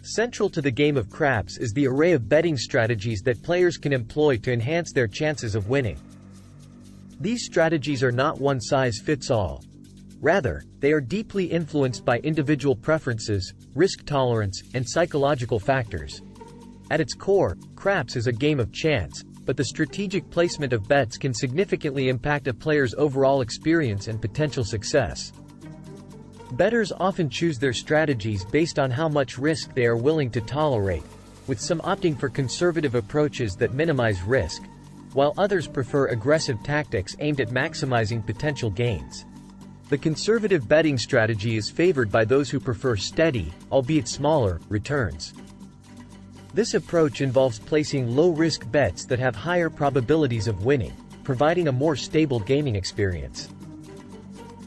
Central to the game of craps is the array of betting strategies that players can employ to enhance their chances of winning. These strategies are not one-size-fits-all. Rather, they are deeply influenced by individual preferences, risk tolerance, and psychological factors. At its core, craps is a game of chance, but the strategic placement of bets can significantly impact a player's overall experience and potential success. Bettors often choose their strategies based on how much risk they are willing to tolerate, with some opting for conservative approaches that minimize risk, while others prefer aggressive tactics aimed at maximizing potential gains. The conservative betting strategy is favored by those who prefer steady, albeit smaller, returns. This approach involves placing low-risk bets that have higher probabilities of winning, providing a more stable gaming experience.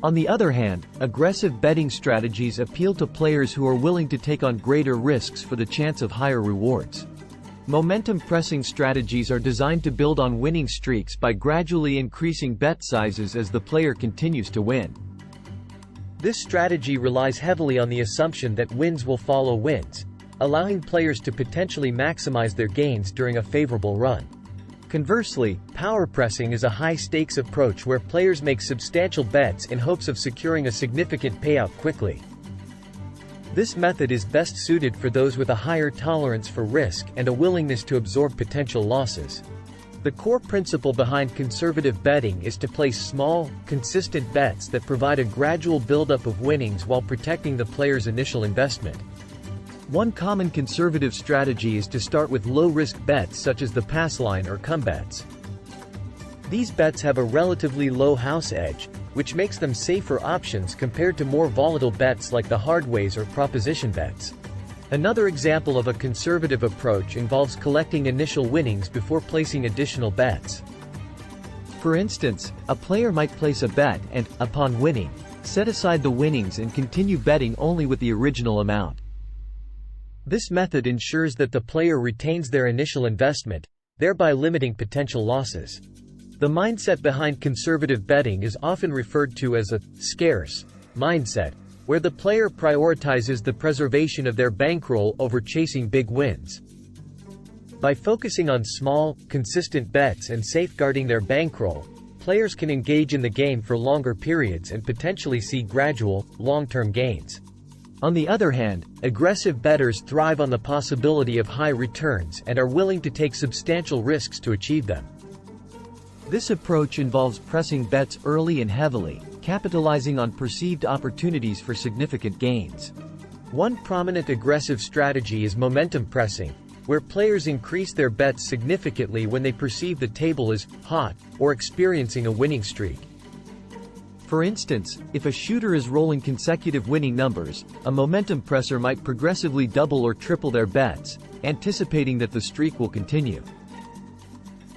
On the other hand, aggressive betting strategies appeal to players who are willing to take on greater risks for the chance of higher rewards. Momentum pressing strategies are designed to build on winning streaks by gradually increasing bet sizes as the player continues to win. This strategy relies heavily on the assumption that wins will follow wins, allowing players to potentially maximize their gains during a favorable run. Conversely, power pressing is a high-stakes approach where players make substantial bets in hopes of securing a significant payout quickly. This method is best suited for those with a higher tolerance for risk and a willingness to absorb potential losses. The core principle behind conservative betting is to place small, consistent bets that provide a gradual buildup of winnings while protecting the player's initial investment. One common conservative strategy is to start with low-risk bets such as the pass line or come bets. These bets have a relatively low house edge, which makes them safer options compared to more volatile bets like the hardways or proposition bets. Another example of a conservative approach involves collecting initial winnings before placing additional bets. For instance, a player might place a bet and, upon winning, set aside the winnings and continue betting only with the original amount. This method ensures that the player retains their initial investment, thereby limiting potential losses. The mindset behind conservative betting is often referred to as a scarce mindset, where the player prioritizes the preservation of their bankroll over chasing big wins. By focusing on small, consistent bets and safeguarding their bankroll, players can engage in the game for longer periods and potentially see gradual, long-term gains. On the other hand, aggressive bettors thrive on the possibility of high returns and are willing to take substantial risks to achieve them. This approach involves pressing bets early and heavily, capitalizing on perceived opportunities for significant gains. One prominent aggressive strategy is momentum pressing, where players increase their bets significantly when they perceive the table as hot or experiencing a winning streak. For instance, if a shooter is rolling consecutive winning numbers, a momentum presser might progressively double or triple their bets, anticipating that the streak will continue.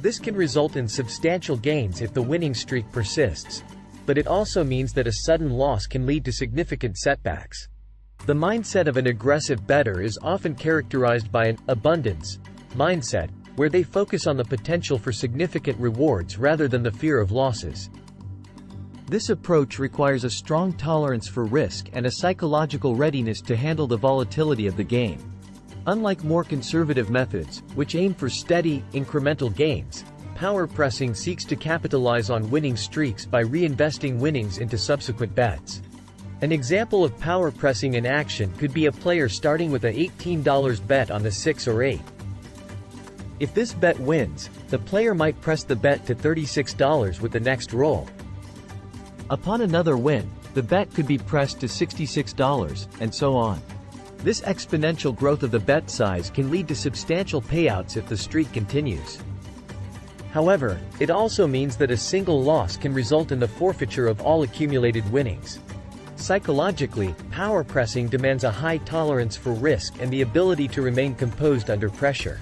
This can result in substantial gains if the winning streak persists, but it also means that a sudden loss can lead to significant setbacks. The mindset of an aggressive bettor is often characterized by an abundance mindset, where they focus on the potential for significant rewards rather than the fear of losses. This approach requires a strong tolerance for risk and a psychological readiness to handle the volatility of the game. Unlike more conservative methods, which aim for steady, incremental gains, power pressing seeks to capitalize on winning streaks by reinvesting winnings into subsequent bets. An example of power pressing in action could be a player starting with a $18 bet on the 6 or 8. If this bet wins, the player might press the bet to $36 with the next roll. Upon another win, the bet could be pressed to $66, and so on. This exponential growth of the bet size can lead to substantial payouts if the streak continues. However, it also means that a single loss can result in the forfeiture of all accumulated winnings. Psychologically, power pressing demands a high tolerance for risk and the ability to remain composed under pressure.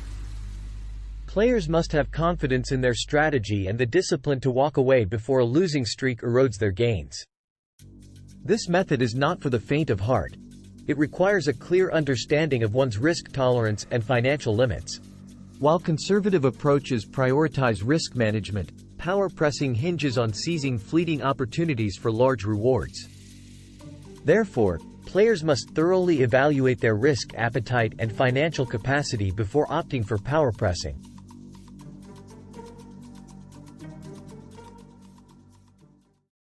Players must have confidence in their strategy and the discipline to walk away before a losing streak erodes their gains. This method is not for the faint of heart. It requires a clear understanding of one's risk tolerance and financial limits. While conservative approaches prioritize risk management, power pressing hinges on seizing fleeting opportunities for large rewards. Therefore, Players must thoroughly evaluate their risk appetite and financial capacity before opting for power pressing.